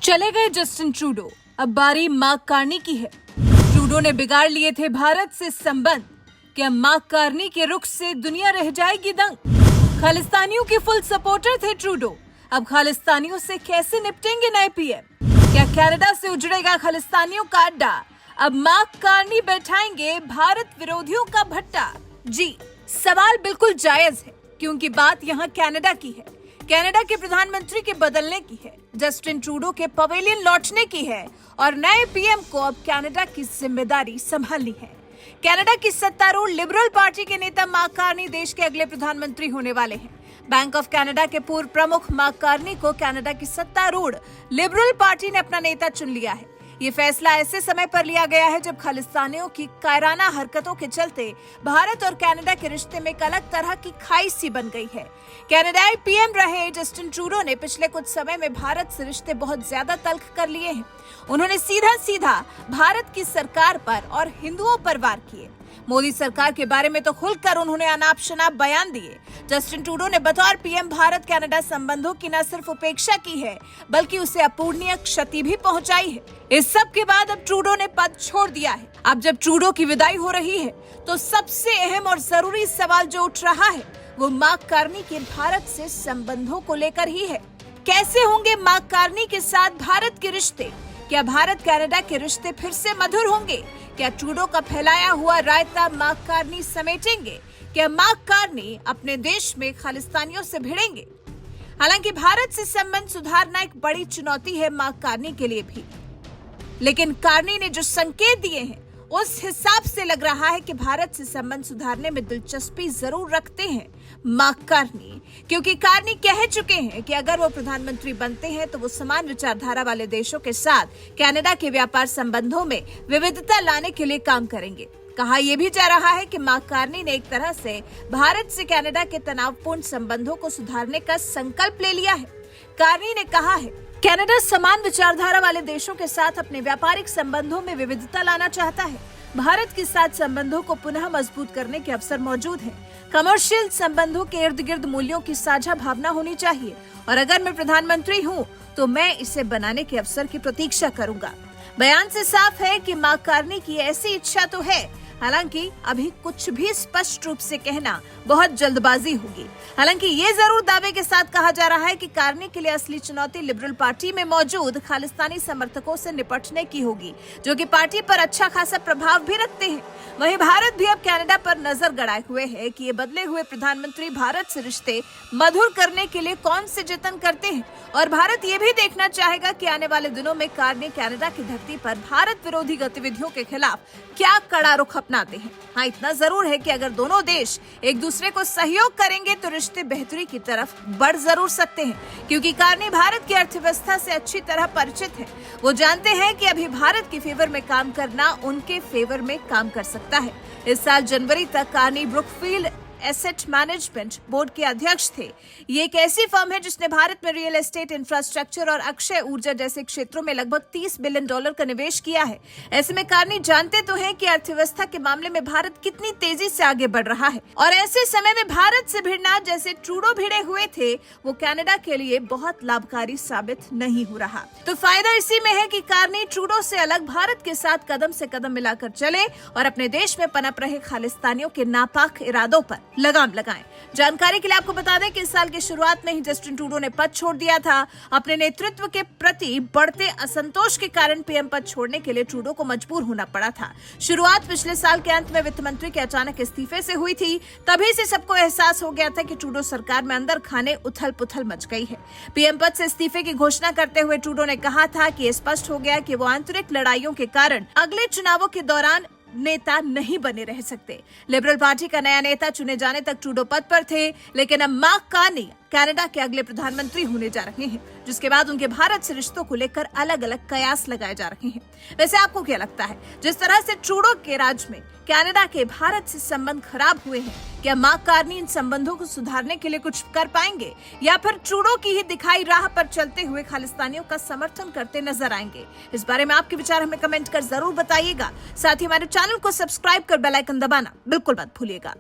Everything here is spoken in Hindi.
चले गए जस्टिन ट्रूडो, अब बारी मार्क कार्नी की है। ट्रूडो ने बिगाड़ लिए थे भारत से संबंध, क्या मार्क कार्नी के रुख से दुनिया रह जाएगी दंग। खालिस्तानियों के फुल सपोर्टर थे ट्रूडो, अब खालिस्तानियों से कैसे निपटेंगे नए पीएम। क्या कनाडा से उजड़ेगा खालिस्तानियों का अड्डा, अब मार्क कार्नी बैठाएंगे भारत विरोधियों का भट्टा। जी, सवाल बिल्कुल जायज है, क्योंकि बात यहाँ कनाडा की है, कनाडा के प्रधानमंत्री के बदलने की है, जस्टिन ट्रूडो के पवेलियन लौटने की है और नए पीएम को अब कनाडा की जिम्मेदारी संभालनी है। कनाडा की सत्तारूढ़ लिबरल पार्टी के नेता मार्क कार्नी देश के अगले प्रधानमंत्री होने वाले हैं। बैंक ऑफ कनाडा के पूर्व प्रमुख मार्क कार्नी को कनाडा की सत्तारूढ़ लिबरल पार्टी ने अपना नेता चुन लिया है। ये फैसला ऐसे समय पर लिया गया है जब खालिस्तानियों की कायराना हरकतों के चलते भारत और कनाडा के रिश्ते में एक अलग तरह की खाई सी बन गई है। कनाडाई पीएम रहे जस्टिन ट्रूडो ने पिछले कुछ समय में भारत से रिश्ते बहुत ज्यादा तल्ख कर लिए हैं। उन्होंने सीधा सीधा भारत की सरकार पर और हिंदुओं पर वार किए। मोदी सरकार के बारे में तो खुलकर उन्होंने अनाप शनाप बयान दिए। जस्टिन ट्रूडो ने बतौर पीएम भारत कनाडा संबंधों की न सिर्फ उपेक्षा की है, बल्कि उसे अपूरणीय क्षति भी पहुंचाई है। इस सब के बाद अब ट्रूडो ने पद छोड़ दिया है। अब जब ट्रूडो की विदाई हो रही है, तो सबसे अहम और जरूरी सवाल जो उठ रहा है, वो मार्क कार्नी के भारत से संबंधों को लेकर ही है। कैसे होंगे मार्क कार्नी के साथ भारत के रिश्ते? क्या भारत कनाडा के रिश्ते फिर से मधुर होंगे? क्या ट्रूडो का फैलाया हुआ रायता मार्क कार्नी समेटेंगे? क्या मार्क कार्नी अपने देश में खालिस्तानियों से भिड़ेंगे? हालांकि भारत से संबंध सुधारना एक बड़ी चुनौती है मार्क कार्नी के लिए भी, लेकिन कार्नी ने जो संकेत दिए हैं, उस हिसाब से लग रहा है कि भारत से संबंध सुधारने में दिलचस्पी जरूर रखते हैं मार्क कार्नी, क्योंकि कार्नी कह चुके हैं कि अगर वो प्रधानमंत्री बनते हैं तो वो समान विचारधारा वाले देशों के साथ कनाडा के व्यापार संबंधों में विविधता लाने के लिए काम करेंगे। कहा यह भी जा रहा है कि मार्क कार्नी ने एक तरह से भारत से कनाडा के तनावपूर्ण संबंधों को सुधारने का संकल्प ले लिया है। कार्नी ने कहा है, कनाडा समान विचारधारा वाले देशों के साथ अपने व्यापारिक संबंधों में विविधता लाना चाहता है। भारत के साथ संबंधों को पुनः मजबूत करने के अवसर मौजूद हैं। कमर्शियल संबंधों के इर्द गिर्द मूल्यों की साझा भावना होनी चाहिए और अगर मैं प्रधानमंत्री हूँ तो मैं इसे बनाने के अवसर की प्रतीक्षा करूंगा। बयान से साफ है कि मार्क कार्नी की ऐसी इच्छा तो है, हालांकि अभी कुछ भी स्पष्ट रूप से कहना बहुत जल्दबाजी होगी। हालांकि ये जरूर दावे के साथ कहा जा रहा है कि कार्नी के लिए असली चुनौती लिबरल पार्टी में मौजूद खालिस्तानी समर्थकों से निपटने की होगी, जो कि पार्टी पर अच्छा खासा प्रभाव भी रखते हैं। वहीं भारत भी अब कनाडा पर नजर गड़ाए हुए है कि ये बदले हुए प्रधानमंत्री भारत से रिश्ते मधुर करने के लिए कौन से जतन करते हैं और भारत ये भी देखना चाहेगा कि आने वाले दिनों में कार्नी कनाडा की धरती पर भारत विरोधी गतिविधियों के खिलाफ क्या कड़ा रुख अपनाते हैं। हाँ, इतना जरूर है कि अगर दोनों देश एक दूसरे को सहयोग करेंगे तो रिश्ते बेहतरी की तरफ बढ़ जरूर सकते हैं, क्योंकि कार्नी भारत की अर्थव्यवस्था से अच्छी तरह परिचित है। वो जानते हैं कि अभी भारत के फेवर में काम करना उनके फेवर में काम कर सकता है। इस साल जनवरी तक Carney Brookfield asset management board के अध्यक्ष थे। ये एक ऐसी फर्म है जिसने भारत में रियल एस्टेट, इंफ्रास्ट्रक्चर और अक्षय ऊर्जा जैसे क्षेत्रों में लगभग $30 बिलियन का निवेश किया है। ऐसे में कार्नी जानते तो हैं कि अर्थव्यवस्था के मामले में भारत कितनी तेजी से आगे बढ़ रहा है और ऐसे समय में भारत से भिड़ना, जैसे ट्रूडो भिड़े हुए थे, वो कनाडा के लिए बहुत लाभकारी साबित नहीं हो रहा। तो फायदा इसी में है कि कार्नी ट्रूडो से अलग भारत के साथ कदम से कदम मिलाकर चले और अपने देश में पनप रहे खालिस्तानियों के नापाक इरादों पर लगाम लगाएं। जानकारी के लिए आपको बता दें कि इस साल की शुरुआत में ही जस्टिन ट्रूडो ने पद छोड़ दिया था। अपने नेतृत्व के प्रति बढ़ते असंतोष के कारण पीएम पद छोड़ने के लिए ट्रूडो को मजबूर होना पड़ा था। शुरुआत पिछले साल के अंत में वित्त मंत्री के अचानक इस्तीफे से हुई थी। तभी से सबको एहसास हो गया था कि ट्रूडो सरकार में अंदर खाने उथल पुथल मच गई है। पीएम पद से इस्तीफे की घोषणा करते हुए ट्रूडो ने कहा था कि स्पष्ट हो गया कि वो आंतरिक लड़ाइयों के कारण अगले चुनावों के दौरान नेता नहीं बने रह सकते। लिबरल पार्टी का नया नेता चुने जाने तक ट्रूडो पद पर थे, लेकिन अब मार्क कार्नी कनाडा के अगले प्रधानमंत्री होने जा रहे हैं, जिसके बाद उनके भारत से रिश्तों को लेकर अलग अलग कयास लगाए जा रहे हैं। वैसे आपको क्या लगता है, जिस तरह से ट्रूडो के राज में कनाडा के भारत से संबंध खराब हुए हैं, क्या मार्क कार्नी इन संबंधों को सुधारने के लिए कुछ कर पाएंगे या फिर ट्रूडो की ही दिखाई राह पर चलते हुए खालिस्तानियों का समर्थन करते नजर आएंगे? इस बारे में आपके विचार हमें कमेंट कर जरूर बताइएगा। साथ ही हमारे चैनल को सब्सक्राइब कर बेल आइकन दबाना बिल्कुल मत भूलिएगा।